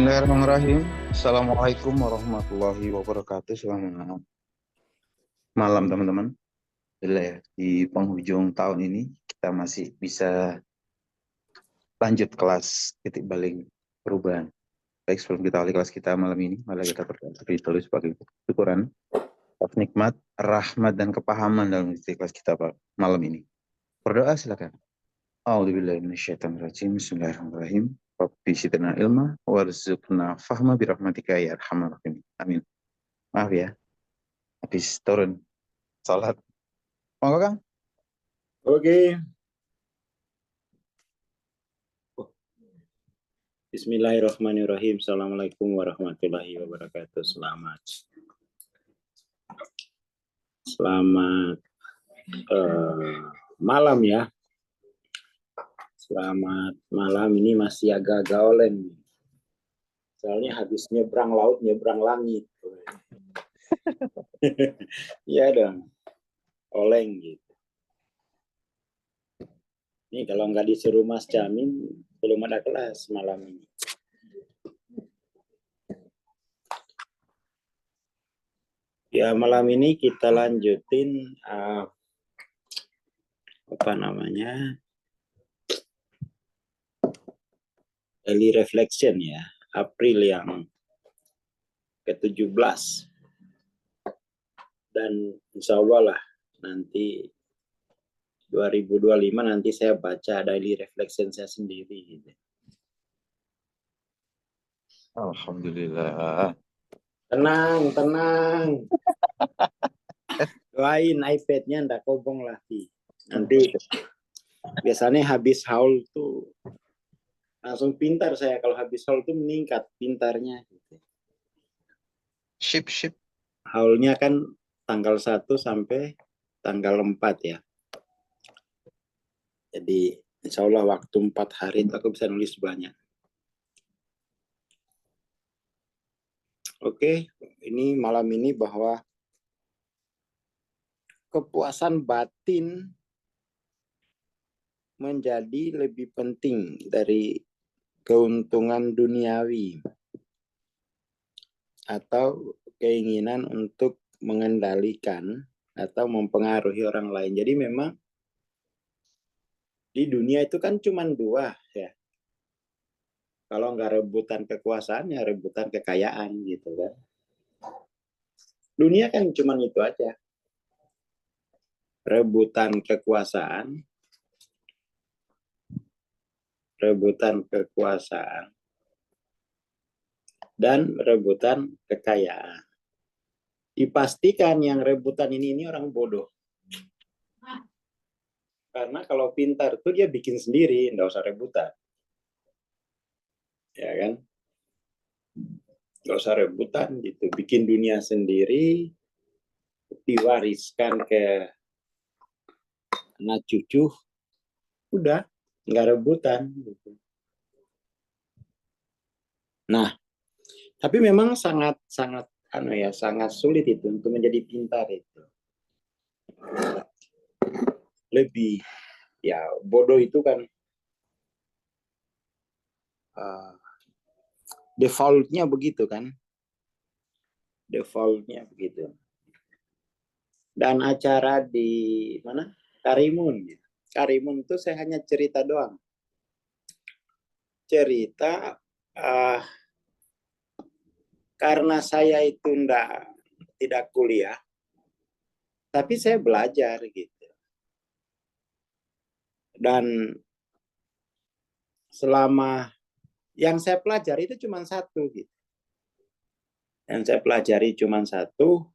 Bismillahirrahmanirrahim. Assalamualaikum warahmatullahi wabarakatuh. Selamat malam teman-teman. Alhamdulillah ya, di penghujung tahun ini kita masih bisa lanjut kelas titik balik perubahan. Baik, sebelum kita awali kelas kita malam ini, mari kita berdoa ditulis sebagai syukuran atas nikmat, rahmat, dan kepahaman dalam titik kelas kita malam ini. Berdoa silakan. A'udzubillahi minasyaitonirrajim. Bismillahirrahmanirrahim. Rabbi zidna ilma warzuqna fahma birahmatika ya arhamar rahimin. Amin. Maaf ya, habis turun salat. Monggo Kang. Oke. Bismillahirrahmanirrahim. Assalamualaikum warahmatullahi wabarakatuh. Selamat malam ya. Selamat malam, ini masih agak-agak oleng. Soalnya habis nyebrang laut, nyebrang langit. Iya dong, oleng gitu. Ini kalau nggak disuruh Mas Jamin, belum ada kelas malam ini. Ya, malam ini kita lanjutin daily reflection ya, April yang ke-17. Dan insya Allah lah nanti 2025 nanti saya baca daily reflection saya sendiri gitu. Alhamdulillah. Tenang. Doain iPad-nya ndak kobong lagi. Nanti biasanya habis haul tuh langsung pintar saya. Kalau habis haul tuh meningkat pintarnya. Ship. Haulnya kan tanggal 1 sampai tanggal 4 ya. Jadi insya Allah waktu 4 hari itu aku bisa nulis banyak. Oke, ini malam ini bahwa kepuasan batin menjadi lebih penting dari keuntungan duniawi atau keinginan untuk mengendalikan atau mempengaruhi orang lain. Jadi memang di dunia itu kan cuma 2 ya. Kalau nggak rebutan kekuasaan ya rebutan kekayaan gitu kan. Dunia kan cuma itu aja. Rebutan kekuasaan dan rebutan kekayaan. Dipastikan yang rebutan ini orang bodoh. Karena kalau pintar tuh dia bikin sendiri, nggak usah rebutan. Ya kan? Nggak usah rebutan gitu. Bikin dunia sendiri, diwariskan ke anak cucu, udah nggak rebutan. Gitu. Nah, tapi memang sangat sulit itu untuk menjadi pintar itu. Lebih ya bodoh itu kan defaultnya begitu kan. Defaultnya begitu. Dan acara di mana? Karimun. Karimun itu saya hanya cerita doang. Cerita karena saya itu tidak kuliah, tapi saya belajar gitu. Dan selama yang saya pelajari itu cuma satu gitu. Yang saya pelajari cuma satu,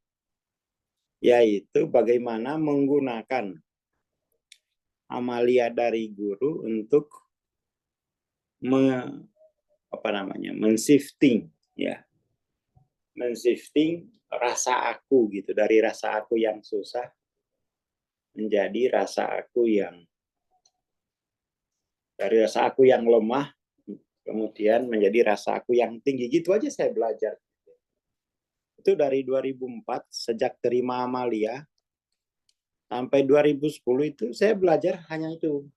yaitu bagaimana menggunakan amalia dari guru untuk men-shifting ya. Men-shifting rasa aku gitu, dari rasa aku yang susah menjadi rasa aku yang lemah, kemudian menjadi rasa aku yang tinggi. Gitu aja saya belajar. Itu dari 2004 sejak terima amalia sampai 2010 itu saya belajar hanya itu.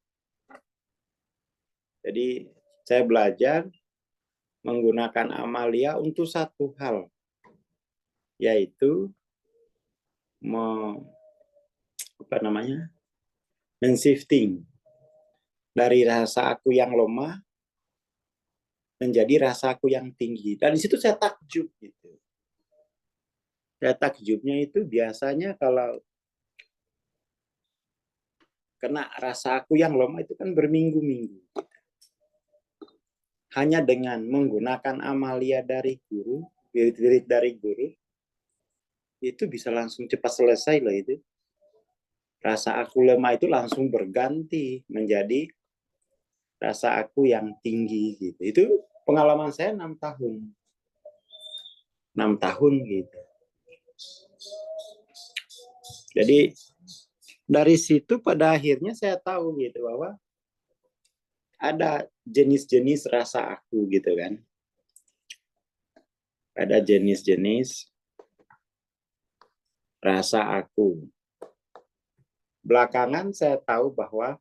Jadi saya belajar menggunakan Amalia untuk satu hal, yaitu men-shifting dari rasa aku yang lemah menjadi rasa aku yang tinggi. Dan di situ saya takjub gitu. Saya takjubnya itu biasanya kalau kena rasa aku yang lemah itu kan berminggu-minggu. Hanya dengan menggunakan Amalia dari guru, wirid dari guru, itu bisa langsung cepat selesai loh itu. Rasa aku lemah itu langsung berganti menjadi rasa aku yang tinggi gitu. Itu pengalaman saya 6 tahun. 6 tahun gitu. Jadi dari situ pada akhirnya saya tahu gitu bahwa ada jenis-jenis rasa aku gitu kan. Ada jenis-jenis rasa aku. Belakangan saya tahu bahwa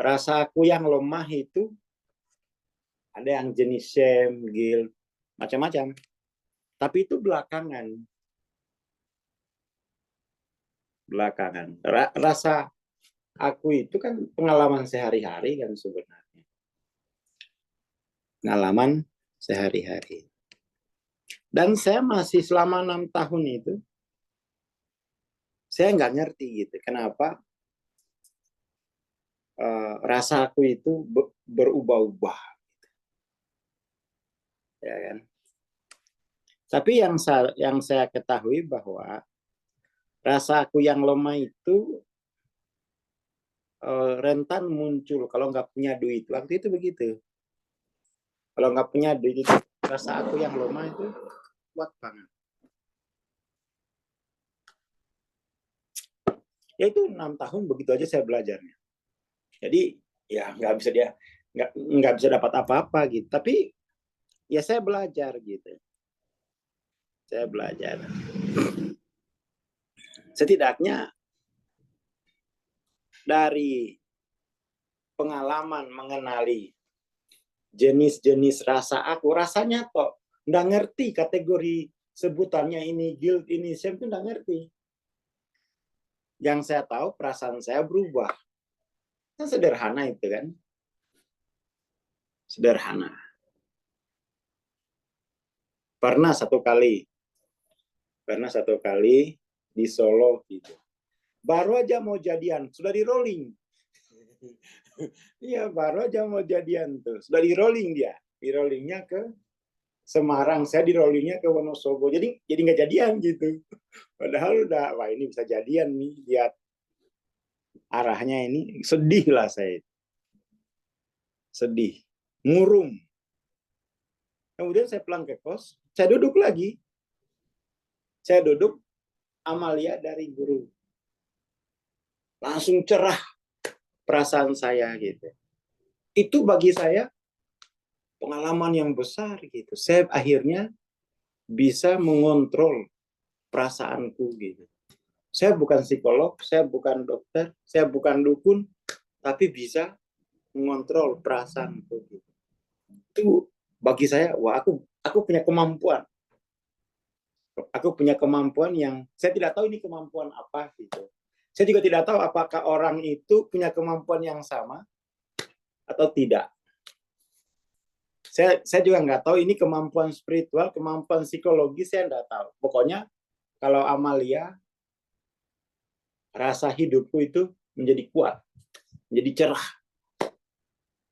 rasa aku yang lemah itu ada yang jenis shame, guilt, macam-macam. Tapi itu belakangan. Rasa aku itu kan pengalaman sehari-hari kan sebenarnya. Pengalaman sehari-hari. Dan saya masih selama 6 tahun itu, saya nggak ngerti gitu. Kenapa rasa aku itu berubah-ubah. Ya kan? Tapi yang saya ketahui bahwa rasa aku yang lemah itu rentan muncul kalau nggak punya duit. Waktu itu begitu. Kalau nggak punya duit itu rasa aku yang lemah itu kuat banget. Ya itu 6 tahun begitu aja saya belajarnya. Jadi ya nggak bisa dapat apa-apa gitu. Tapi ya saya belajar gitu. Saya belajar. Setidaknya dari pengalaman mengenali jenis-jenis rasa aku, rasanya kok nggak ngerti kategori sebutannya ini guilt, ini shame, itu nggak ngerti. Yang saya tahu perasaan saya berubah. Kan sederhana itu kan. Sederhana. Pernah satu kali di Solo gitu. Baru aja mau jadian, sudah di rolling. Iya, baru aja mau jadian tuh. Sudah di rolling dia. Di rollingnya ke Semarang, saya di rollingnya ke Wonosobo. Jadi nggak jadian gitu. Padahal udah, wah ini bisa jadian nih. Lihat arahnya ini, sedih lah saya. Sedih. Murung. Kemudian saya pulang ke kos, saya duduk lagi. Saya duduk, Amalia dari guru. Langsung cerah perasaan saya gitu. Itu bagi saya pengalaman yang besar gitu. Saya akhirnya bisa mengontrol perasaanku gitu. Saya bukan psikolog, saya bukan dokter, saya bukan dukun, tapi bisa mengontrol perasaanku gitu. Itu bagi saya, wah aku punya kemampuan. Aku punya kemampuan yang saya tidak tahu ini kemampuan apa gitu. Saya juga tidak tahu apakah orang itu punya kemampuan yang sama atau tidak. Saya juga nggak tahu ini kemampuan spiritual, kemampuan psikologi, saya nggak tahu. Pokoknya kalau Amalia, rasa hidupku itu menjadi kuat, menjadi cerah.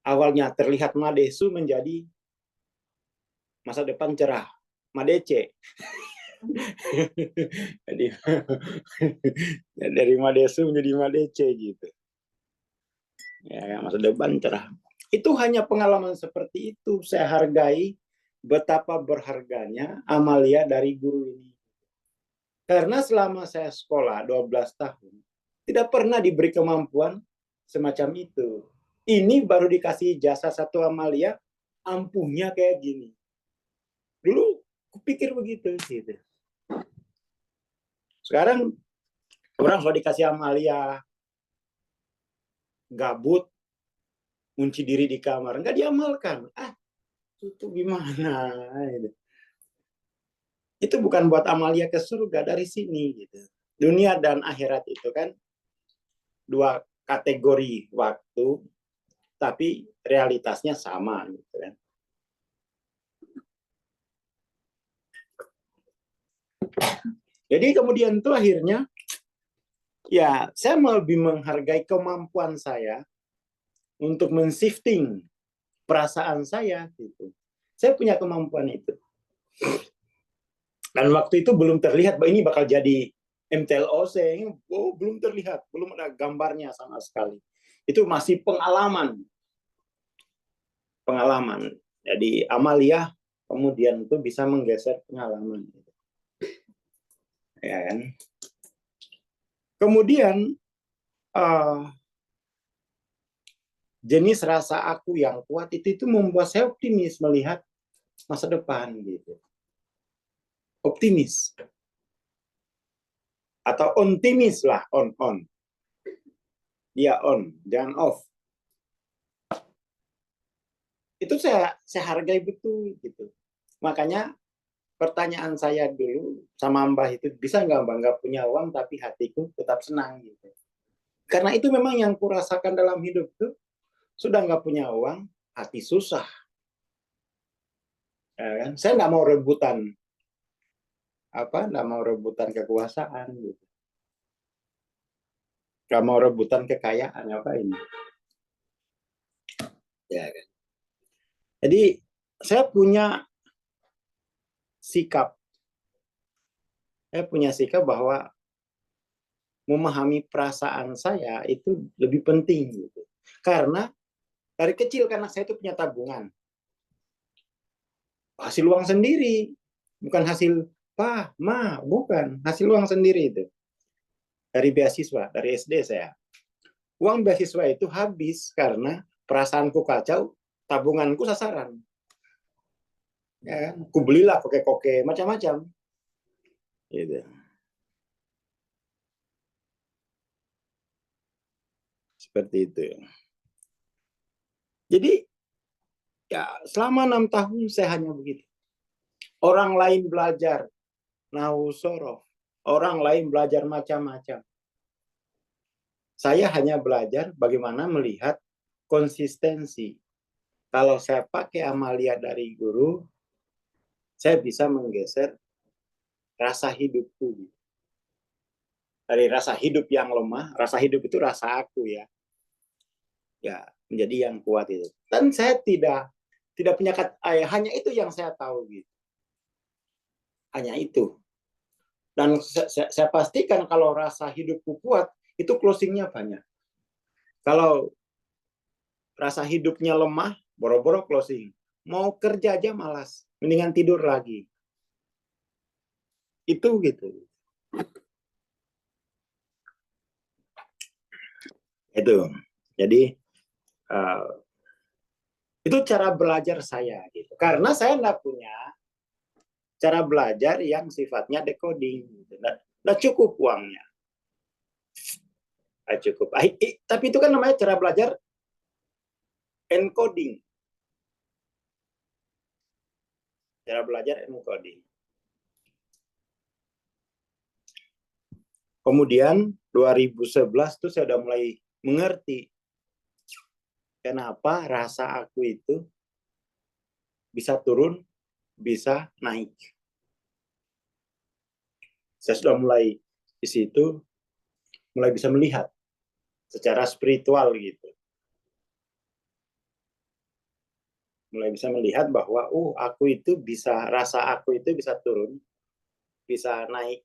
Awalnya terlihat madesu menjadi masa depan cerah, madece. Jadi dari madesu menjadi madece gitu. Ya, masa depan cerah. Itu hanya pengalaman seperti itu. Saya hargai betapa berharganya Amalia dari guru ini. Karena selama saya sekolah 12 tahun, tidak pernah diberi kemampuan semacam itu. Ini baru dikasih jasa satu Amalia, ampuhnya kayak gini. Dulu kupikir begitu. Gitu. Sekarang orang kalau dikasih Amalia, gabut, kunci diri di kamar, nggak diamalkan. Itu gimana? Itu bukan buat Amalia ke surga dari sini gitu. Dunia dan akhirat itu kan dua kategori waktu, tapi realitasnya sama gitu kan. Jadi kemudian tuh akhirnya ya saya lebih menghargai kemampuan saya untuk men-shifting perasaan saya gitu. Saya punya kemampuan itu. Dan waktu itu belum terlihat bahwa ini bakal jadi MTLOC. Oh, belum terlihat, belum ada gambarnya sama sekali. Itu masih pengalaman. Pengalaman. Jadi Amalia kemudian itu bisa menggeser pengalaman. Ya kan? Kemudian jenis rasa aku yang kuat itu membuat saya optimis melihat masa depan gitu. Optimis. Atau ontimis lah, on. Dia on, jangan off. Itu saya hargai betul gitu. Makanya pertanyaan saya dulu sama Mbah itu, bisa nggak Mbah nggak punya uang tapi hatiku tetap senang gitu. Karena itu memang yang kurasakan dalam hidup tuh, sudah nggak punya uang, hati susah. Ya kan? Saya nggak mau rebutan kekuasaan gitu. Nggak mau rebutan kekayaan apa ini. Ya kan? Jadi saya punya sikap bahwa memahami perasaan saya itu lebih penting gitu. Karena dari kecil karena saya itu punya tabungan. Hasil uang sendiri, bukan hasil bukan hasil uang sendiri itu. Dari beasiswa, dari SD saya. Uang beasiswa itu habis karena perasaanku kacau, tabunganku sasaran. Ya, aku belilah koke-koke macam-macam. Gitu. Seperti itu. Jadi ya selama 6 tahun saya hanya begitu. Orang lain belajar nahu sorof, orang lain belajar macam-macam. Saya hanya belajar bagaimana melihat konsistensi. Kalau saya pakai amalia dari guru, saya bisa menggeser rasa hidupku. Dari rasa hidup yang lemah, rasa hidup itu rasa aku ya. Ya, menjadi yang kuat itu. Dan saya tidak punya hanya itu yang saya tahu gitu. Hanya itu. Dan saya pastikan kalau rasa hidupku kuat, itu closingnya banyak. Kalau rasa hidupnya lemah, boro-boro closing. Mau kerja aja malas, mendingan tidur lagi. Itu gitu. Itu. Jadi itu cara belajar saya gitu. Karena saya nggak punya cara belajar yang sifatnya decoding. Gitu. Nggak cukup uangnya. Nggak cukup. Tapi itu kan namanya cara belajar encoding. Cara belajar encoding. Kemudian 2011 tuh saya udah mulai mengerti kenapa rasa aku itu bisa turun, bisa naik. Saya sudah mulai di situ, mulai bisa melihat secara spiritual gitu. Mulai bisa melihat bahwa aku itu bisa, rasa aku itu bisa turun, bisa naik.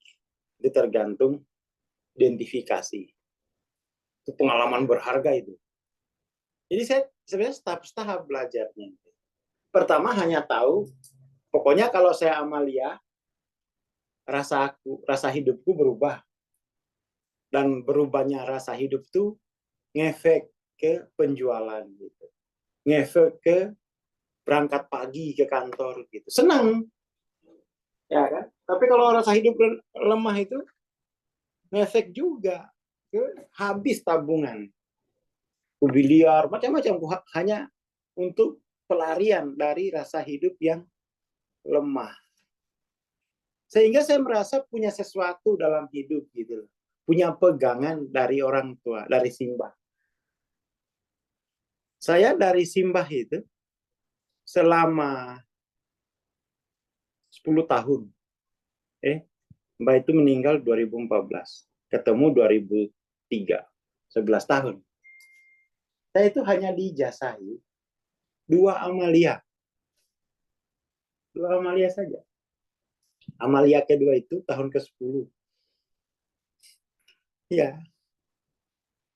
Itu tergantung identifikasi. Itu pengalaman berharga itu. Jadi saya sebenarnya tahap belajarnya. Pertama hanya tahu, pokoknya kalau saya amalia, rasa hidupku berubah. Dan berubahnya rasa hidup itu ngefek ke penjualan gitu. Ngefek ke berangkat pagi ke kantor gitu. Senang. Ya kan? Tapi kalau rasa hidup lemah itu ngefek juga ke habis tabungan. Biliar macam-macam hanya untuk pelarian dari rasa hidup yang lemah. Sehingga saya merasa punya sesuatu dalam hidup gitu. Punya pegangan dari orang tua, dari simbah. Saya dari simbah itu selama 10 tahun. Mbah itu meninggal 2014. Ketemu 2003. 11 tahun. Saya itu hanya diijazahi 2 amalia. 2 amalia saja. Amalia kedua itu tahun ke-10. Ya.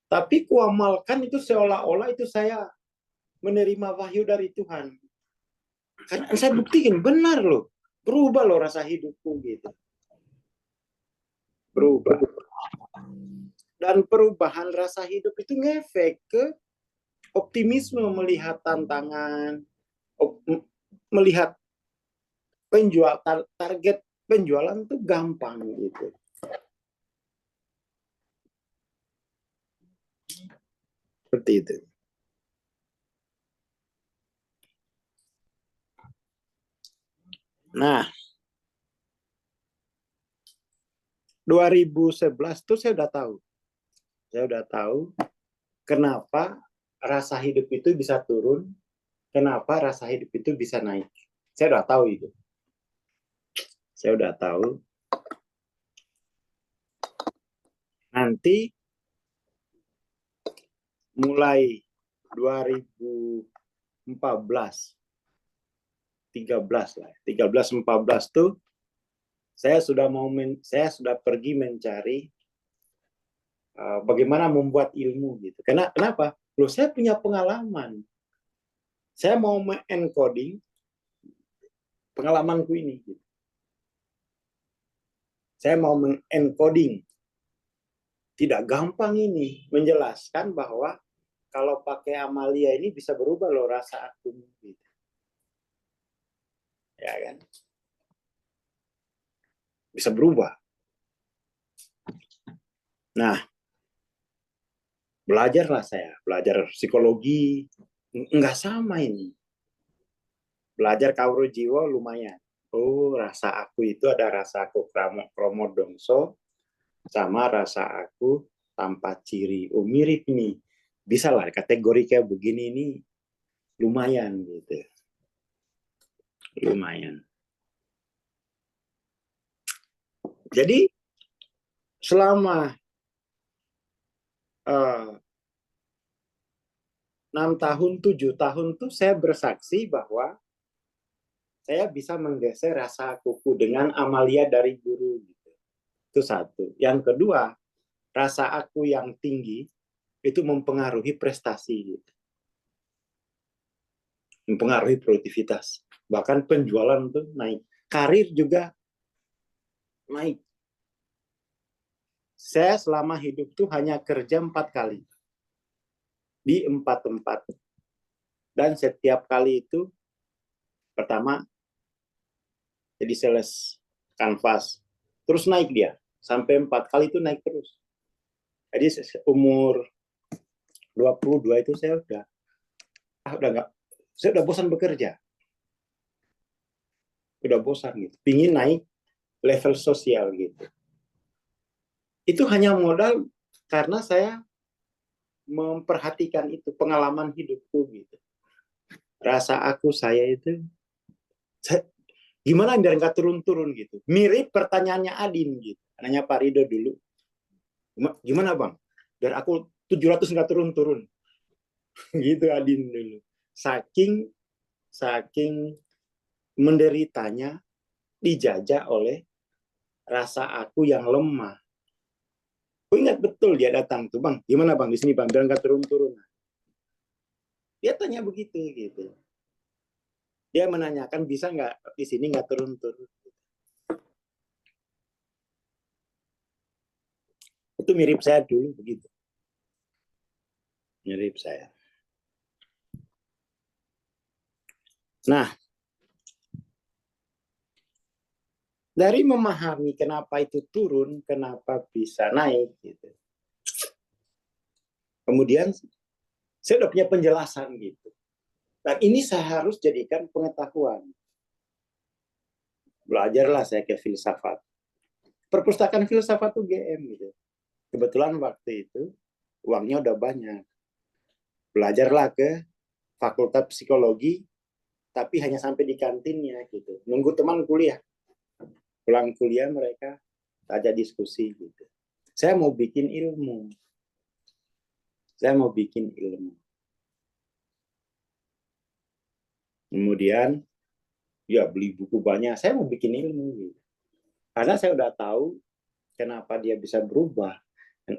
Tapi kuamalkan itu seolah-olah itu saya menerima wahyu dari Tuhan. Karena saya buktikan benar loh. Berubah loh rasa hidupku gitu. Berubah. Dan perubahan rasa hidup itu ngefek ke optimisme melihat tantangan, melihat target penjualan itu gampang gitu. Seperti itu. Nah, 2011 tuh saya udah tahu. Saya udah tahu kenapa rasa hidup itu bisa turun, kenapa rasa hidup itu bisa naik. Saya udah tahu itu. Saya udah tahu. Nanti mulai 2014, 13 lah, 13-14 tuh saya sudah pergi mencari bagaimana membuat ilmu gitu. Kenapa? Loh, saya punya pengalaman. Saya mau me-encoding pengalamanku ini. Gitu. Saya mau me-encoding. Tidak gampang ini menjelaskan bahwa kalau pakai amalia ini bisa berubah loh rasa aku. Gitu. Ya kan? Bisa berubah. Nah, belajarlah saya. Belajar psikologi. Enggak sama ini. Belajar kauro jiwa lumayan. Oh, rasa aku itu ada rasa aku kromodongso sama rasa aku tanpa ciri. Oh, mirip nih. Bisa lah kategori kayak begini ini lumayan gitu. Lumayan. Jadi selama 6 tahun, 7 tahun tuh saya bersaksi bahwa saya bisa menggeser rasa akuku dengan amalia dari guru. Gitu. Itu satu. Yang kedua, rasa aku yang tinggi itu mempengaruhi prestasi. Gitu. Mempengaruhi produktivitas. Bahkan penjualan tuh naik. Karir juga naik. Saya selama hidup tuh hanya kerja 4 kali. Di 4 tempat. Dan setiap kali itu, pertama, jadi sales kanvas. Terus naik dia. Sampai 4 kali itu naik terus. Jadi umur 22 itu saya udah bosan bekerja. Udah bosan gitu. Pingin naik level sosial gitu. Itu hanya modal karena saya memperhatikan itu pengalaman hidupku gitu. Rasa aku saya itu gimana biar nggak turun-turun gitu. Mirip pertanyaannya Adin gitu. Nanya Pak Rido dulu. Gimana Bang? Biar aku 700 nggak turun-turun. Gitu Adin dulu. Saking menderitanya dijajah oleh rasa aku yang lemah. Aku ingat betul dia datang tuh, Bang. Gimana Bang di sini Bang? Biar nggak turun-turun. Dia tanya begitu gitu. Dia menanyakan bisa nggak di sini nggak turun-turun. Itu mirip saya dulu begitu. Mirip saya. Nah, dari memahami kenapa itu turun, kenapa bisa naik gitu. Kemudian saya udah punya penjelasan gitu. Dan ini saya harus jadikan pengetahuan. Belajarlah saya ke filsafat. Perpustakaan filsafat itu GM gitu. Kebetulan waktu itu uangnya udah banyak. Belajarlah ke fakultas psikologi, tapi hanya sampai di kantinnya gitu. Nunggu teman kuliah. Pulang kuliah mereka aja diskusi gitu. Saya mau bikin ilmu. Saya mau bikin ilmu. Kemudian ya beli buku banyak. Saya mau bikin ilmu gitu. Karena saya udah tahu kenapa dia bisa berubah.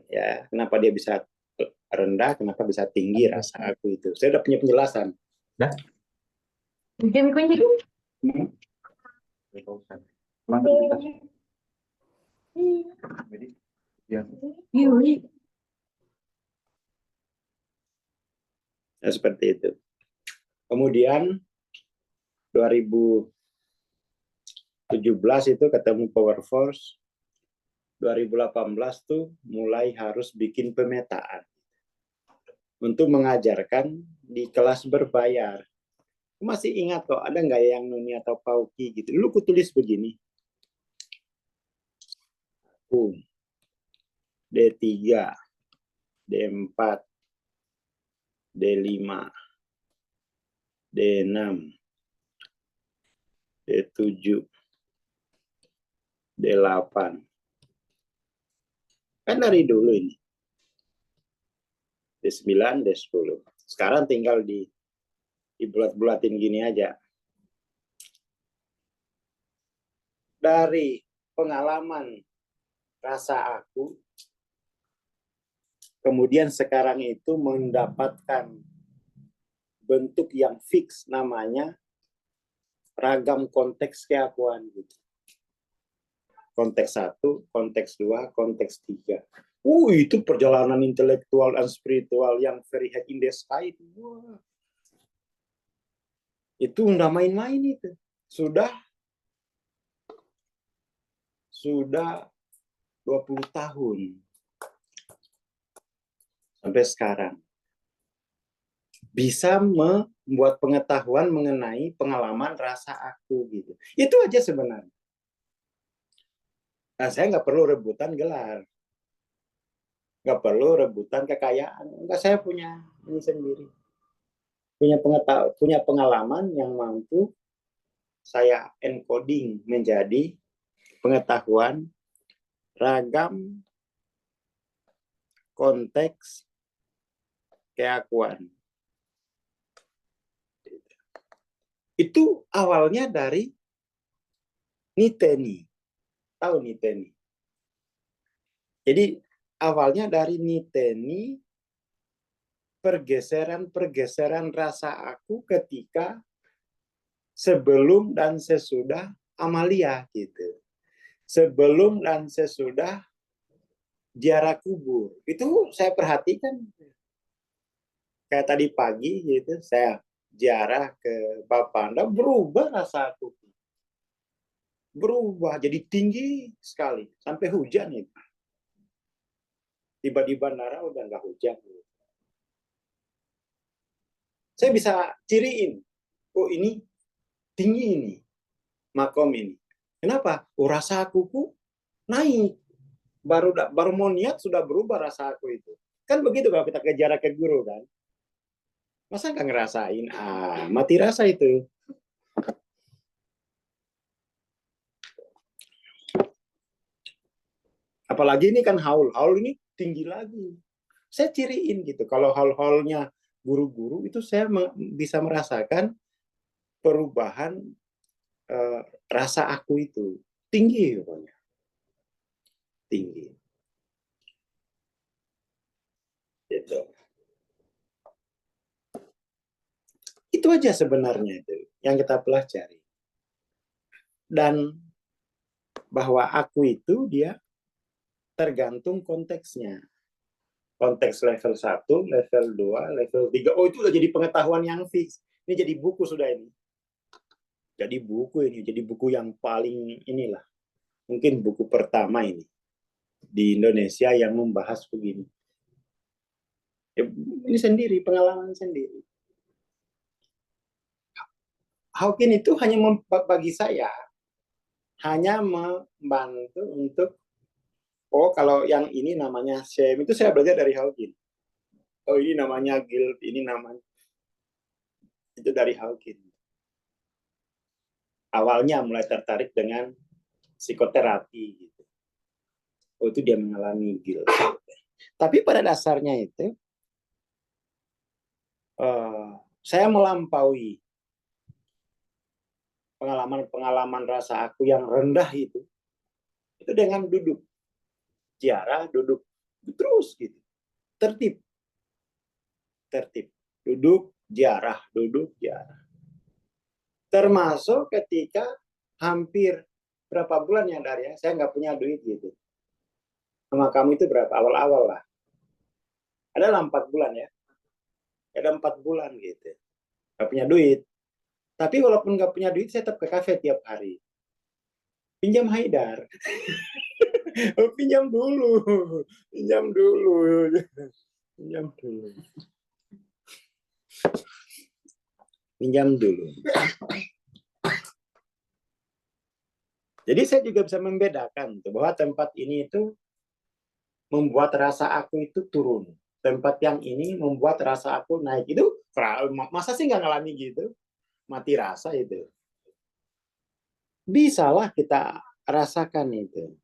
Ya, kenapa dia bisa rendah, kenapa bisa tinggi rasa aku itu. Saya udah punya penjelasan. Dah. Mungkin kunci. Hmm? Ya. Ya, seperti itu. Kemudian 2017 itu ketemu Power Force. 2018 tuh mulai harus bikin pemetaan untuk mengajarkan di kelas berbayar. Masih ingat kok, ada nggak yang Nuni atau Pauki gitu. Dulu aku tulis begini. D3, D4, D5, D6, D7, D8. Kan dari dulu ini. D9, D10. Sekarang tinggal dibulat-bulatin gini aja. Dari pengalaman rasa aku, kemudian sekarang itu mendapatkan bentuk yang fix, namanya ragam konteks keakuan gitu. Konteks 1, konteks 2, konteks 3. Itu perjalanan intelektual dan spiritual yang very high in the sky. Wah. Itu udah main-main itu. Sudah 20 tahun. Sampai sekarang. Bisa membuat pengetahuan mengenai pengalaman rasa aku gitu. Itu aja sebenarnya. Nah, saya nggak perlu rebutan gelar. Nggak perlu rebutan kekayaan. Enggak, saya punya ini sendiri. Punya pengalaman yang mampu saya encoding menjadi pengetahuan ragam konteks keakuan. Itu awalnya dari Niteni. Tahu Niteni? Jadi awalnya dari Niteni, pergeseran rasa aku ketika sebelum dan sesudah Amalia gitu. Sebelum dan sesudah ziarah kubur. Itu saya perhatikan. Kayak tadi pagi gitu, saya ziarah ke Bapak Anda, berubah rasa aku. Berubah, jadi tinggi sekali. Sampai hujan itu. Tiba di bandara udah nggak hujan. Saya bisa ciriin, oh ini tinggi ini, makom ini. Kenapa? Oh rasa akuku naik. Baru mau niat sudah berubah rasa aku itu. Kan begitu kalau kita kejar ke guru kan. Masa nggak ngerasain? Mati rasa itu. Apalagi ini kan haul. Haul ini tinggi lagi. Saya ciriin gitu. Kalau haul-haulnya guru-guru itu saya bisa merasakan perubahan rasa aku itu. Tinggi pokoknya. Tinggi. Gitu. Itu aja sebenarnya itu yang kita pelajari. Dan bahwa aku itu dia tergantung konteksnya. Konteks level 1, level 2, level 3. Oh, itu udah jadi pengetahuan yang fix. Ini jadi buku sudah ini. Jadi buku ini, jadi buku yang paling inilah. Mungkin buku pertama ini di Indonesia yang membahas begini. Ya, ini sendiri, pengalaman sendiri. Hawking itu bagi saya hanya membantu untuk, oh kalau yang ini namanya shame, itu saya belajar dari Hawking. Oh ini namanya guilt, ini namanya, itu dari Hawking. Awalnya mulai tertarik dengan psikoterapi gitu. Oh itu dia mengalami guilt. Tapi pada dasarnya itu saya melampaui pengalaman rasa aku yang rendah itu dengan duduk ziarah, duduk terus gitu, tertib, duduk ziarah, termasuk ketika hampir berapa bulan ya Dar ya, saya nggak punya duit gitu. Sama kamu itu berapa, awal-awal lah, adalah 4 bulan ya, ada 4 bulan gitu, nggak punya duit. Tapi walaupun nggak punya duit, saya tetap ke kafe tiap hari. Pinjam Haidar. Oh, pinjam dulu. Pinjam dulu. Pinjam dulu. Pinjam dulu. Jadi saya juga bisa membedakan bahwa tempat ini itu membuat rasa aku itu turun. Tempat yang ini membuat rasa aku naik. Itu masa sih nggak ngalami gitu? Mati rasa itu. Bisalah kita rasakan itu.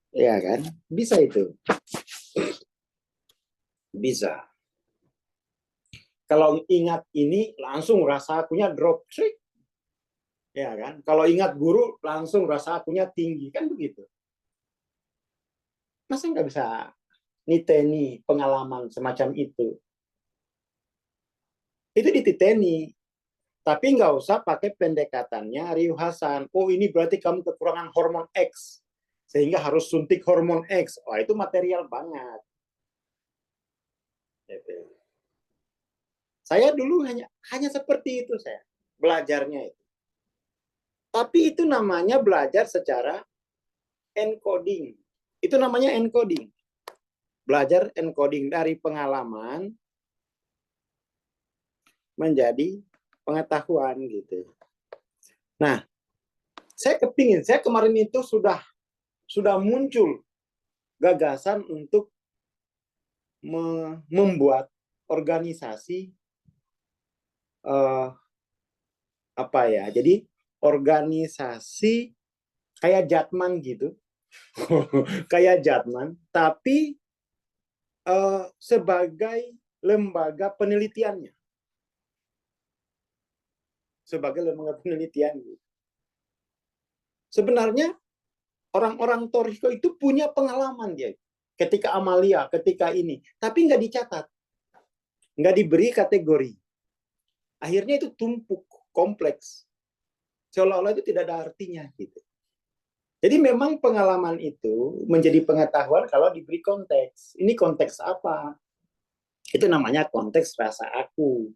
Ya kan? Bisa itu. Bisa. Kalau ingat ini langsung rasa akunya drop trick. Ya kan? Kalau ingat guru langsung rasa akunya tinggi, kan begitu. Masa nggak bisa niteni pengalaman semacam itu? Itu dititeni. Tapi nggak usah pakai pendekatannya Riu Hasan. Oh ini berarti kamu kekurangan hormon X. Sehingga harus suntik hormon X. Wah itu material banget. Saya dulu hanya seperti itu saya. Belajarnya itu. Tapi itu namanya belajar secara encoding. Itu namanya encoding. Belajar encoding dari pengalaman menjadi pengetahuan gitu. Nah, saya kemarin itu sudah muncul gagasan untuk membuat organisasi apa ya? Jadi organisasi kayak Jatman gitu, kayak Jatman, tapi sebagai lembaga penelitiannya, sebagai lembaga penelitian. Sebenarnya orang-orang Toriko itu punya pengalaman dia, ketika Amalia, ketika ini, tapi nggak dicatat, nggak diberi kategori. Akhirnya itu tumpuk, kompleks, seolah-olah itu tidak ada artinya gitu. Jadi memang pengalaman itu menjadi pengetahuan kalau diberi konteks. Ini konteks apa? Itu namanya konteks rasa aku.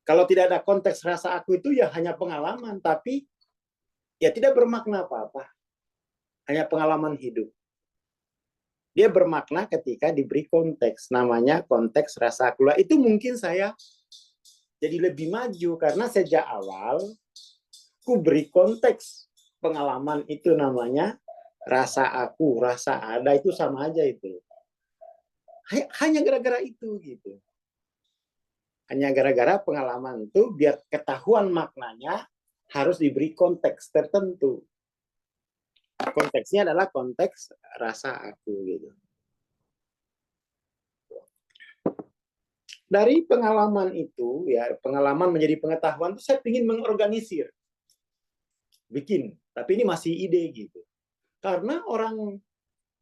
Kalau tidak ada konteks rasa aku itu ya hanya pengalaman, tapi ya tidak bermakna apa-apa. Hanya pengalaman hidup. Dia bermakna ketika diberi konteks. Namanya konteks rasa aku. Itu mungkin saya jadi lebih maju karena sejak awal ku beri konteks pengalaman itu namanya rasa aku, rasa ada, itu sama aja itu. Hanya gara-gara itu gitu. Hanya gara-gara pengalaman itu biar ketahuan maknanya harus diberi konteks tertentu. Konteksnya adalah konteks rasa aku gitu. Dari pengalaman itu ya, pengalaman menjadi pengetahuan itu saya ingin mengorganisir. Bikin, tapi ini masih ide gitu. Karena orang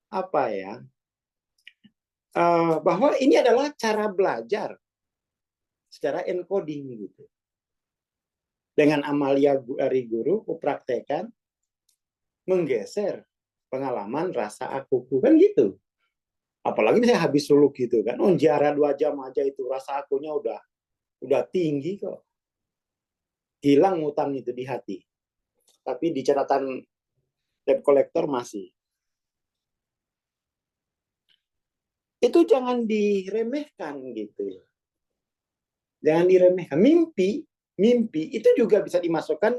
apa ya? Bahwa ini adalah cara belajar secara encoding gitu. Dengan Amalia dari guru, kupraktekan menggeser pengalaman rasa aku kan gitu. Apalagi saya habis suluk gitu kan, ziarah 2 jam aja itu rasa akunya udah tinggi kok. Hilang utang itu di hati. Tapi di catatan debt collector masih. Itu jangan diremehkan gitu. Jangan diremehkan. Mimpi itu juga bisa dimasukkan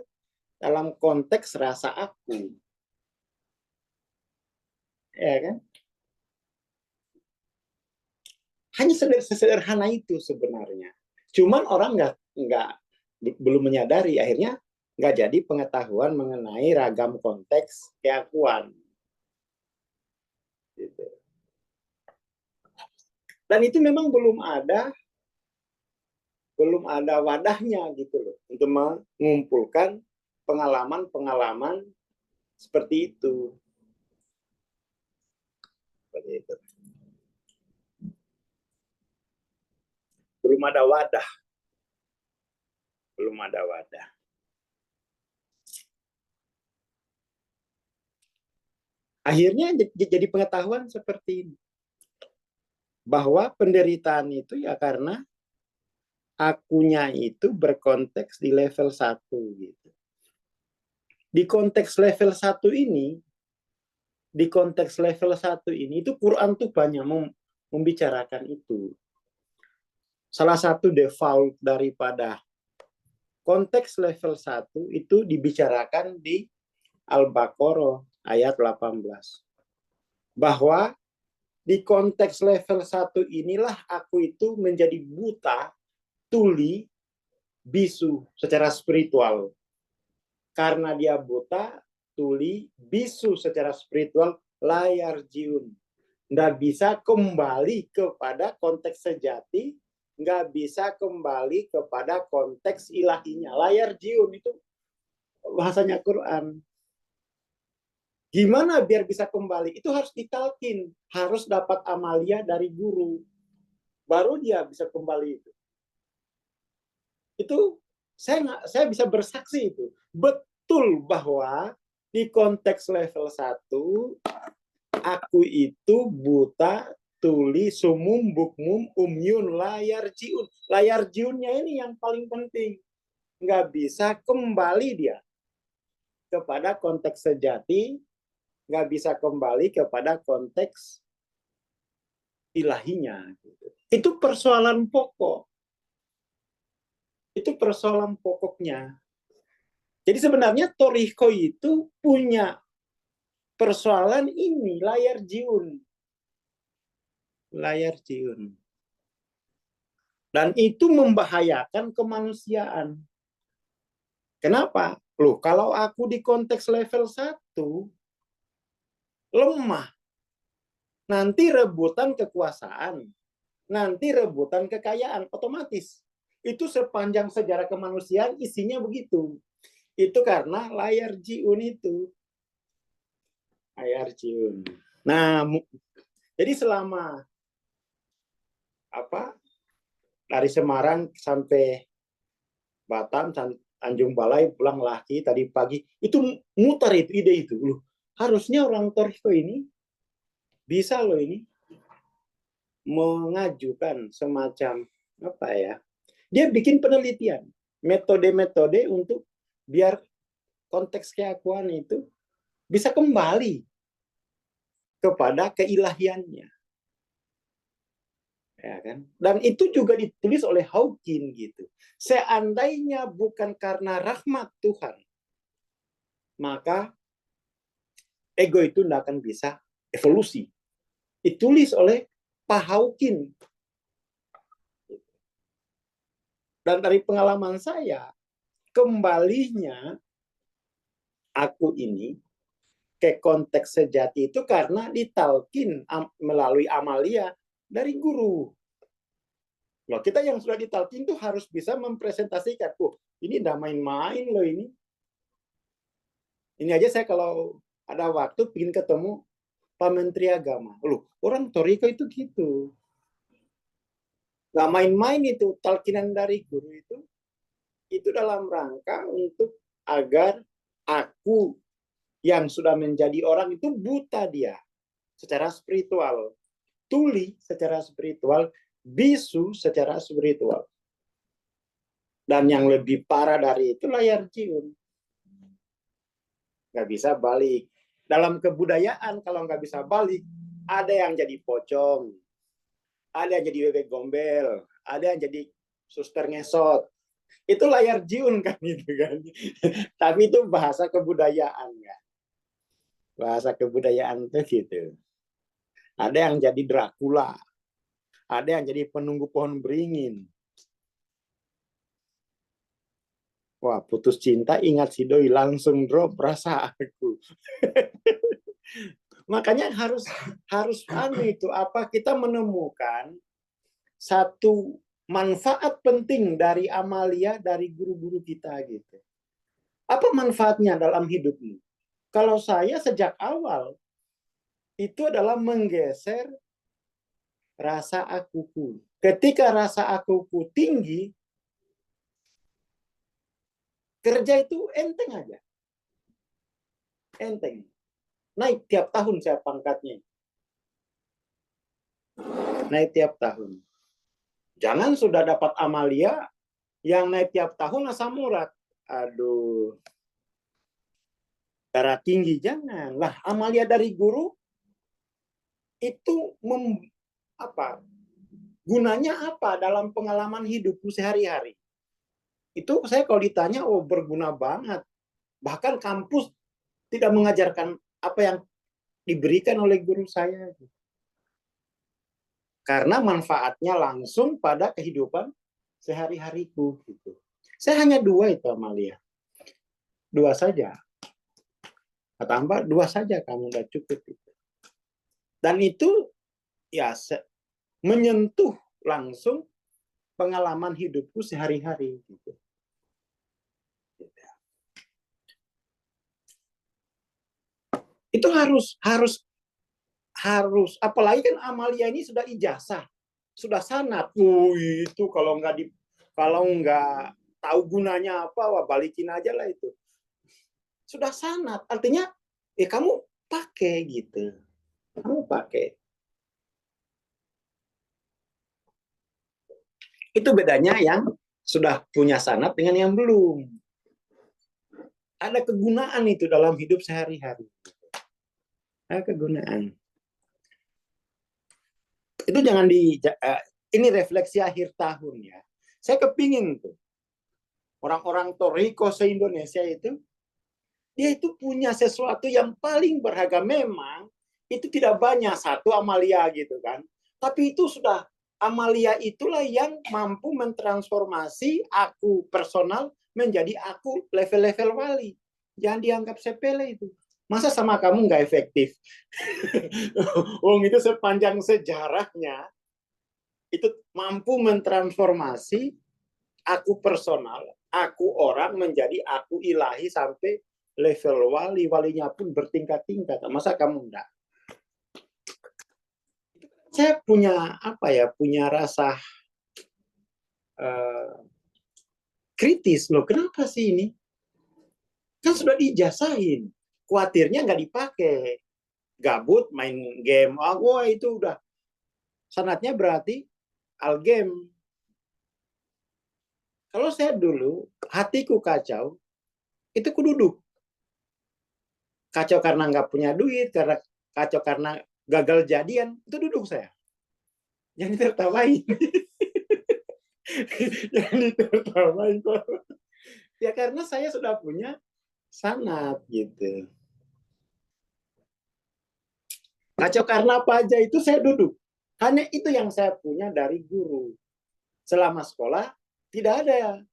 dalam konteks rasa aku. Ya kan? Hanya sederhana itu sebenarnya. Cuman orang belum menyadari, akhirnya nggak jadi pengetahuan mengenai ragam konteks keakuan. Gitu. Dan itu memang belum ada wadahnya gitu loh untuk mengumpulkan pengalaman-pengalaman seperti itu. Seperti itu. Belum ada wadah. Belum ada wadah. Akhirnya jadi pengetahuan seperti ini. Bahwa penderitaan itu ya karena akunya itu berkonteks di level 1 gitu. Di konteks level 1 ini, itu Quran tuh banyak membicarakan itu. Salah satu default daripada konteks level 1 itu dibicarakan di Al-Baqarah ayat 18. Bahwa di konteks level 1 inilah aku itu menjadi buta, tuli, bisu secara spiritual. Karena dia buta, tuli, bisu secara spiritual, layar jiun. Nggak bisa kembali kepada konteks sejati, nggak bisa kembali kepada konteks ilahinya. Layar jiun itu bahasanya Quran. Gimana biar bisa kembali? Itu harus ditalkin, harus dapat amalia dari guru. Baru dia bisa kembali itu. Itu saya bisa bersaksi itu. Betul bahwa di konteks level 1, aku itu buta, tuli, sumum, bukmum, umyun, layar jiun. Layar jiunnya ini yang paling penting. Nggak bisa kembali dia kepada konteks sejati, nggak bisa kembali kepada konteks ilahinya. Itu persoalan pokok. Itu persoalan pokoknya. Jadi sebenarnya Toriko itu punya persoalan ini, layar jiun. Layar jiun. Dan itu membahayakan kemanusiaan. Kenapa? Loh, kalau aku di konteks level 1, lemah. Nanti rebutan kekuasaan. Nanti rebutan kekayaan. Otomatis. Itu sepanjang sejarah kemanusiaan isinya begitu. Itu karena layar jiun itu. Layar jiun. Nah, jadi selama dari Semarang sampai Batam, Tanjung Balai, pulang lagi tadi pagi, itu mutar itu ide itu. Loh, harusnya orang Toriko ini bisa loh ini mengajukan semacam dia bikin penelitian, metode-metode untuk biar konteks keakuan itu bisa kembali kepada keilahiannya. Ya kan? Dan itu juga ditulis oleh Hawking gitu. Seandainya bukan karena rahmat Tuhan, maka ego itu tidak akan bisa evolusi. Ditulis oleh Pak Hawking. Dan dari pengalaman saya, kembalinya aku ini ke konteks sejati itu karena ditalkin melalui amalia dari guru. Loh, kita yang sudah ditalkin itu harus bisa mempresentasikan, ini udah main-main loh ini. Ini aja saya kalau ada waktu ingin ketemu Pak Menteri Agama. Loh, orang Toriko itu gitu. Nggak main-main itu, talkinan dari guru itu dalam rangka untuk agar aku yang sudah menjadi orang itu buta dia secara spiritual, tuli secara spiritual, bisu secara spiritual. Dan yang lebih parah dari itu layar jiun. Nggak bisa balik. Dalam kebudayaan kalau nggak bisa balik, ada yang jadi pocong, ada yang jadi bebek gombel, ada yang jadi suster ngesot. Itu layar jiun kan gitu kan. Tapi itu bahasa kebudayaan kan. Bahasa kebudayaan tuh gitu. Ada yang jadi Dracula, ada yang jadi penunggu pohon beringin. Wah, putus cinta ingat si doi langsung drop rasa aku. Makanya harus itu apa kita menemukan satu manfaat penting dari Amalia dari guru-guru kita gitu. Apa manfaatnya dalam hidupmu? Kalau saya sejak awal itu adalah menggeser rasa akuku. Ketika rasa akuku tinggi, kerja itu enteng aja. Enteng. Naik tiap tahun saya pangkatnya. Naik tiap tahun. Jangan sudah dapat Amalia, yang naik tiap tahun asam urat. Aduh. Darah tinggi, jangan. Lah, Amalia dari guru, itu gunanya apa dalam pengalaman hidupku sehari-hari? Itu saya kalau ditanya, oh berguna banget. Bahkan kampus tidak mengajarkan apa yang diberikan oleh guru saya. Karena manfaatnya langsung pada kehidupan sehari-hariku. Gitu. Saya hanya 2 itu, Amalia. 2 saja. Tambah 2 saja kamu udah cukup. Gitu. Dan itu ya menyentuh langsung pengalaman hidupku sehari-hari. Gitu. Itu harus apalagi kan Amalia ini sudah ijazah, sudah sanad. Itu kalau nggak tahu gunanya apa, wah balikin aja lah itu. Sudah sanad, artinya kamu pakai gitu. Kamu pakai. Itu bedanya yang sudah punya sanad dengan yang belum. Ada kegunaan itu dalam hidup sehari-hari. Ada kegunaan. Itu jangan ini refleksi akhir tahun ya. Saya kepingin tuh orang-orang Toriko se-Indonesia itu dia itu punya sesuatu yang paling berharga. Memang itu tidak banyak satu Amalia gitu kan. Tapi itu sudah Amalia itulah yang mampu mentransformasi aku personal menjadi aku level-level wali. Jangan dianggap sepele itu. Masa sama kamu nggak efektif? Wong itu sepanjang sejarahnya itu mampu mentransformasi aku personal, aku orang menjadi aku ilahi sampai level wali. Walinya pun bertingkat-tingkat. Masa kamu enggak? Saya punya punya rasa kritis loh. Kenapa sih ini? Kan sudah diijazahin. Khawatirnya nggak dipakai. Gabut main game. Wah itu udah sanatnya berarti al game. Kalau saya dulu hatiku kacau, itu ku duduk. Kacau karena nggak punya duit, kacau karena gagal jadian, itu duduk saya. Jangan ditertawain. Jangan ditertawain. Ya karena saya sudah punya sanad gitu. Kacau karena apa aja itu saya duduk. Hanya itu yang saya punya dari guru. Selama sekolah tidak ada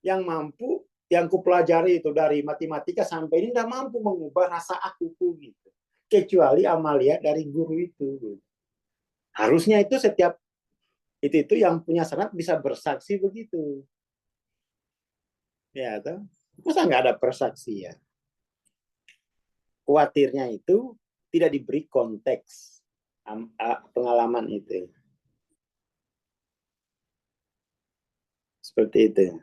yang mampu, yang kupelajari itu dari matematika sampai ini tidak mampu mengubah rasa akuku gitu. Kecuali Amalia dari guru itu. Gitu. Harusnya itu setiap itu yang punya sanad bisa bersaksi begitu. Ya, toh? Masa nggak ada persaksian? Khawatirnya itu tidak diberi konteks pengalaman itu. Seperti itu.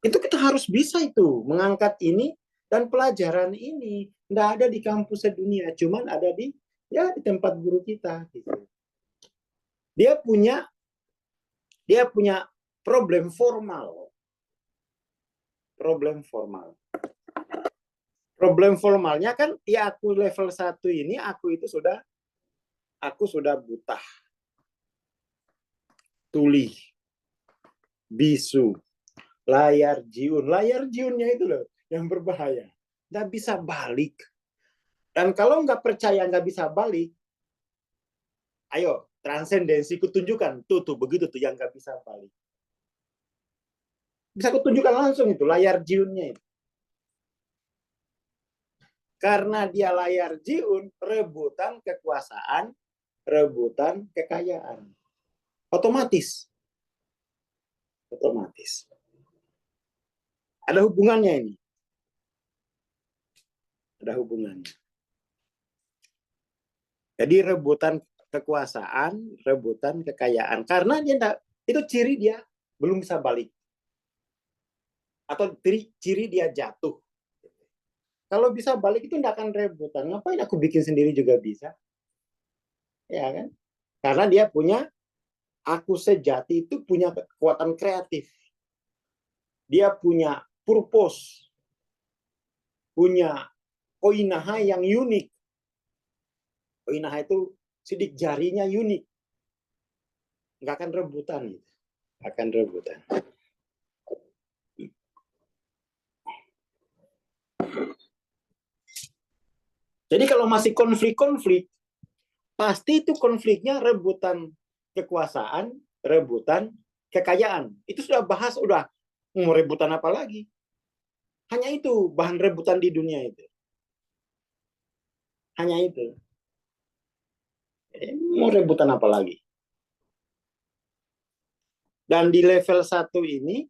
Itu kita harus bisa itu mengangkat ini dan pelajaran ini nggak ada di kampus sedunia, cuman ada di tempat guru kita. Gitu. Dia punya problem formal. Problem formalnya kan ya aku level 1 ini aku sudah buta. tuli, bisu, layar jiun. Layar jiunnya itu loh yang berbahaya. Nggak bisa balik. Dan kalau nggak percaya nggak bisa balik, ayo transendensi kutunjukkan. Tuh begitu tuh yang nggak bisa balik. Bisa kutunjukkan langsung itu layar jiunnya itu. Karena dia layar jiun, rebutan kekuasaan, rebutan kekayaan. Otomatis. Otomatis. Ada hubungannya ini. Ada hubungannya. Jadi rebutan kekuasaan, rebutan kekayaan. Karena dia enggak, itu ciri dia belum bisa balik. Atau ciri dia jatuh. Kalau bisa balik itu enggak akan rebutan. Ngapain aku bikin sendiri juga bisa? Ya kan? Karena dia punya, aku sejati itu punya kekuatan kreatif. Dia punya purpose. Punya koinaha yang unik. Koinaha itu sidik jarinya unik. Nggak akan rebutan. Akan rebutan. Jadi kalau masih konflik-konflik, pasti itu konfliknya rebutan kekuasaan, rebutan kekayaan. Itu sudah bahas, udah mau rebutan apa lagi? Hanya itu bahan rebutan di dunia itu. Hanya itu. Mau rebutan apa lagi? Dan di level 1 ini,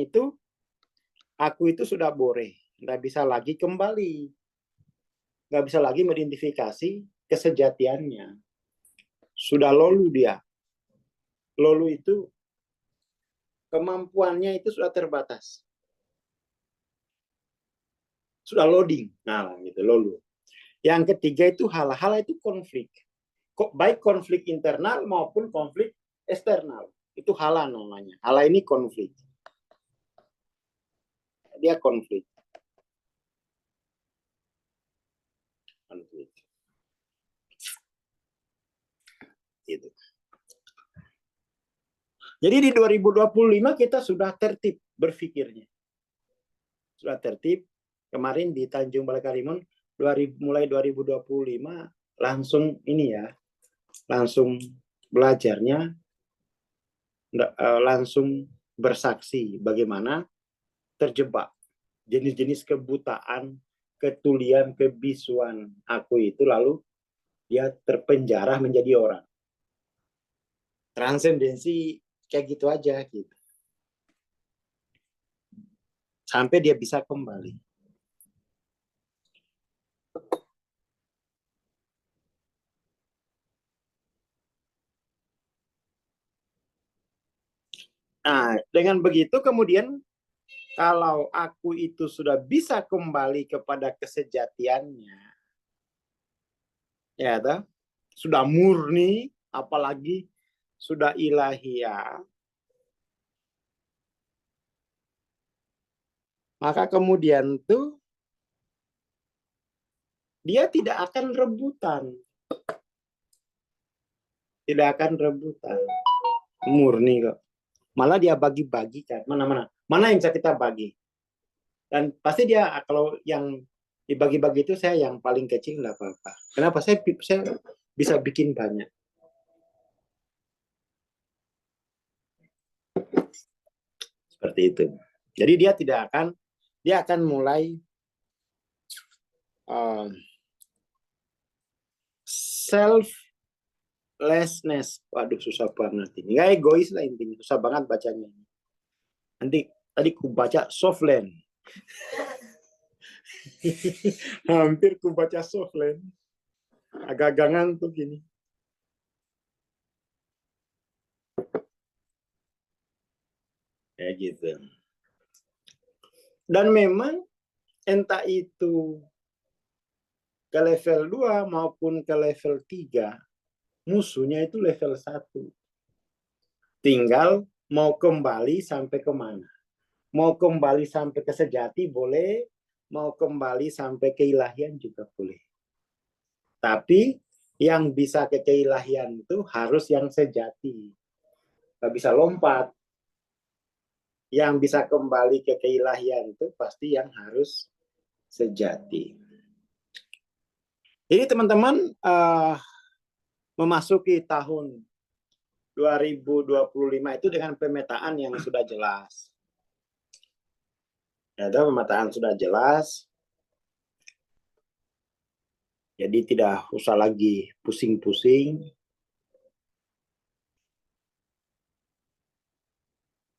itu, aku itu sudah bore. Nggak bisa lagi kembali. Nggak bisa lagi mengidentifikasi kesejatiannya. Sudah lolu dia. Lolu itu, kemampuannya itu sudah terbatas. Sudah loading. Nah, gitu, lolu. Yang ketiga itu hal-hal itu konflik. Baik konflik internal maupun konflik eksternal. Itu hala namanya. Hala ini konflik. Dia konflik. Konflik. Gitu. Jadi di 2025 kita sudah tertib berpikirnya. Sudah tertib. Kemarin di Tanjung Balai Karimun, mulai 2025 langsung ini ya, langsung belajarnya, langsung bersaksi bagaimana terjebak jenis-jenis kebutaan, ketulian, kebisuan aku itu, lalu dia terpenjara menjadi orang. Transendensi kayak gitu aja gitu. Sampai dia bisa kembali. Nah, dengan begitu kemudian kalau aku itu sudah bisa kembali kepada kesejatiannya, ya toh, sudah murni, apalagi sudah ilahiyah, maka kemudian tuh dia tidak akan rebutan. Tidak akan rebutan. Murni kok. Malah dia bagi-bagikan. Mana yang bisa kita bagi. Dan pasti dia, kalau yang dibagi-bagi itu saya yang paling kecil nggak apa-apa. Kenapa? Saya bisa bikin banyak. Seperti itu. Jadi dia akan mulai selflessness. Waduh, susah banget ini. Nggak egois lah intinya. Susah banget bacanya. Nanti tadi ku baca softland. Hampir ku baca softland. Agak-agak ngantuk ini. Ya gitu. Dan memang entah itu ke level 2 maupun ke level 3, musuhnya itu level 1. Tinggal mau kembali sampai kemana. Mau kembali sampai ke sejati boleh, mau kembali sampai ke ilahian juga boleh. Tapi Yang bisa ke keilahian itu harus yang sejati. Nggak bisa lompat. Yang bisa kembali ke keilahian itu pasti yang harus sejati. Jadi teman-teman memasuki tahun 2025 itu dengan pemetaan yang sudah jelas. Ya, pemetaan sudah jelas. Jadi tidak usah lagi pusing-pusing.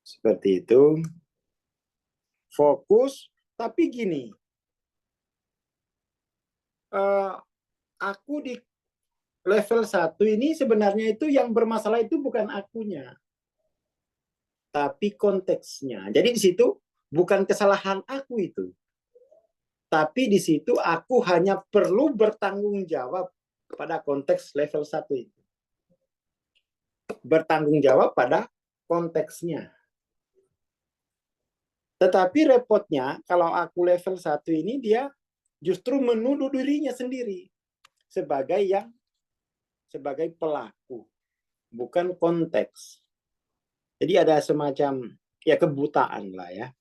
Seperti itu. Fokus, tapi gini. Aku di level 1 ini sebenarnya itu yang bermasalah itu bukan akunya. Tapi konteksnya. Jadi di situ bukan kesalahan aku itu. Tapi di situ aku hanya perlu bertanggung jawab pada konteks level 1 itu. Bertanggung jawab pada konteksnya. Tetapi repotnya kalau aku level 1 ini dia justru menuduh dirinya sendiri sebagai pelaku, bukan konteks. Jadi ada semacam ya kebutaan lah ya.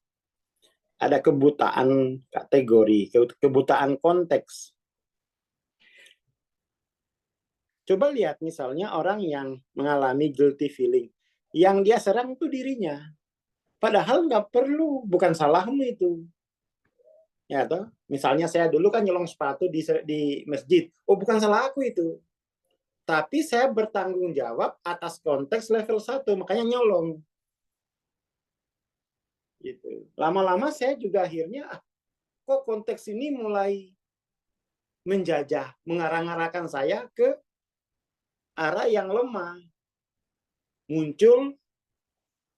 Ada kebutaan kategori, kebutaan konteks. Coba lihat misalnya orang yang mengalami guilty feeling. Yang dia serang itu dirinya. Padahal nggak perlu, bukan salahmu itu. Ya toh, misalnya saya dulu kan nyolong sepatu di masjid. Oh, bukan salah aku itu. Tapi saya bertanggung jawab atas konteks level 1, makanya nyolong. Gitu. Lama-lama saya juga akhirnya, kok konteks ini mulai menjajah, mengarah-arahkan saya ke arah yang lemah. Muncul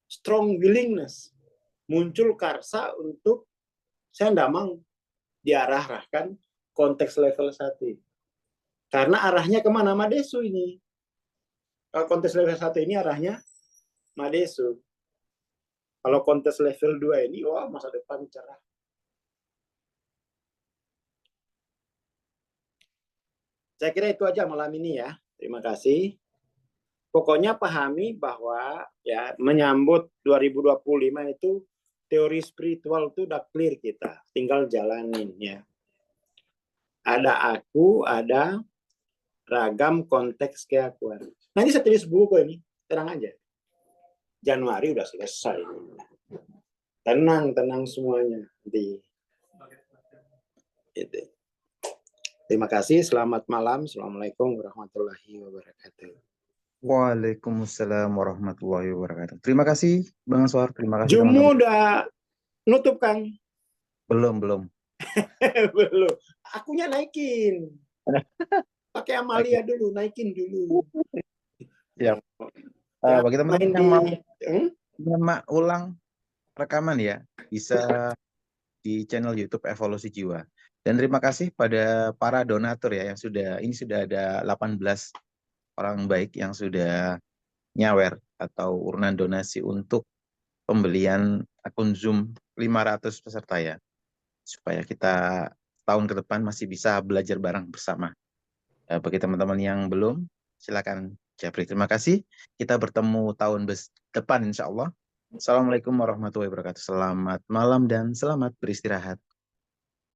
strong willingness. Muncul karsa untuk saya tidak mau diarahkan konteks level 1. Karena arahnya kemana? Madesu ini. Kalau konteks level 1 ini arahnya Madesu. Kalau konteks level 2 ini, wah masa depan cerah. Saya kira itu aja malam ini ya. Terima kasih. Pokoknya pahami bahwa ya menyambut 2025 itu teori spiritual itu udah clear kita. Tinggal jalanin ya. Ada aku, ada ragam konteks keakuan. Nanti saya tulis buku ini. Tenang aja. Januari udah selesai. Tenang semuanya. Terima kasih. Selamat malam. Assalamualaikum warahmatullahi wabarakatuh. Waalaikumsalam warahmatullahi wabarakatuh. Terima kasih Bang Answar. Terima kasih Jumu teman-teman. udah nutup Kang? Belum. Belum. Akunya naikin. Pakai Amalia dulu, naikin dulu. Ya. Ya, Bagi teman-teman main yang mau di ulang rekaman ya, bisa di channel YouTube Evolusi Jiwa. Dan terima kasih pada para donatur ya yang sudah ada 18 orang baik yang sudah nyawer atau urunan donasi untuk pembelian akun Zoom 500 peserta ya. Supaya kita tahun ke depan masih bisa belajar bareng bersama. Bagi teman-teman yang belum, silakan Japri. Terima kasih. Kita bertemu tahun depan insya Allah. Assalamualaikum warahmatullahi wabarakatuh. Selamat malam dan selamat beristirahat.